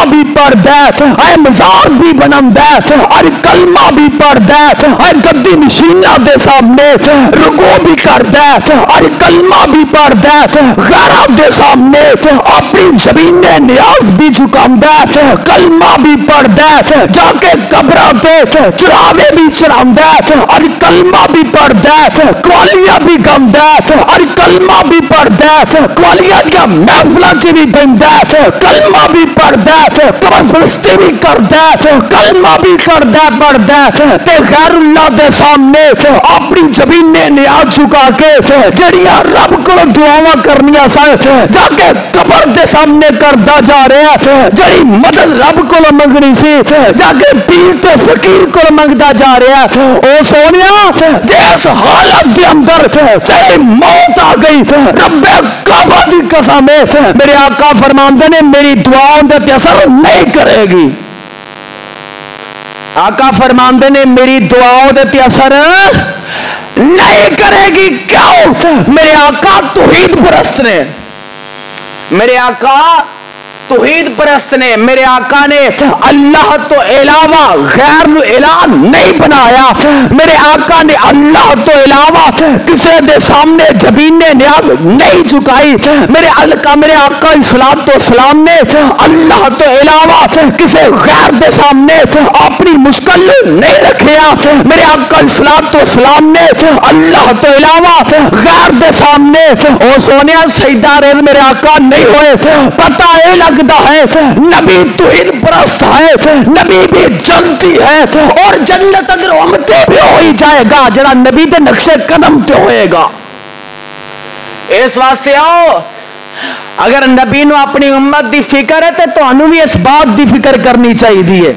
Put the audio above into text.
بھی پڑھدا ہے مزار بھی بناوندا ہے اور کلمہ بھی پڑھدا ہے گدی نشیناں دے سامنے رکوع بھی کردا ہے اور کلمہ بھی پڑھدا ہے غیراں دے سامنے اپنی زمین نیاز بھی جھکاوندا ہے کلمہ بھی پڑھدا ہے جا کے قبراں تے چراوے بھی چڑھاوندا ہے اور کلمہ بھی پڑھدا ہے قوالیاں بھی گاوندا ہے اور کلمہ بھی پڑھدا ہے قوالیاں دی محفلاں چ بھی بہندا ہے کلمہ بھی پڑھدا ہے قبر پرستی بھی کردا ہے کلمہ بھی کردا پڑھدا ہے تے غیر اللہ دے سامنے اپنی زمین نیاز جھکا کے جڑیاں رب کو دعاواں کرنیاں سن جا کے قبر دے سامنے کردا جا رہا ہے جڑی مدد رب کو منگنی سی جا کے پیر تے فقیر کو منگدا جا رہا ہے او سونیا جس حالت دے اندر تیری موت آ گئی رب کعبہ دی قسم میرے آقا فرماندے نے میری دعاؤں دے اثر نہیں کرے گی آقا فرماندے نے میری دعاؤں دے اثر نہیں کرے گی کیوں میرے آقا توحید پرست نے میرے آقا توحید پرست نے میرے آقا نے اللہ تو علاوہ غیر نو الہ نہیں بنایا میرے آقا نے اللہ تو علاوہ کسی دے سامنے جبینے نیاز نہیں جھکائی میرے آقا الصلوۃ والسلام نے اللہ تو علاوہ کسی غیر دے سامنے اپنی مشکل نہیں رکھیا میرے آقا الصلوۃ والسلام نے اللہ تو علاوہ غیر دے سامنے او سونیا سجدہ ریز میرے آقا نہیں ہوئے پتہ اے لگتا ہے نبی توحید پرست ہے نبی بھی جنتی ہے اور جنت اگر امتی بھی ہوئی جائے گا جڑا نبی دے نقش قدم تے ہوئے گا اس واسطے آؤ اگر نبی نو اپنی امت دی فکر ہے تو تانوں بھی اس بات دی فکر کرنی چاہیے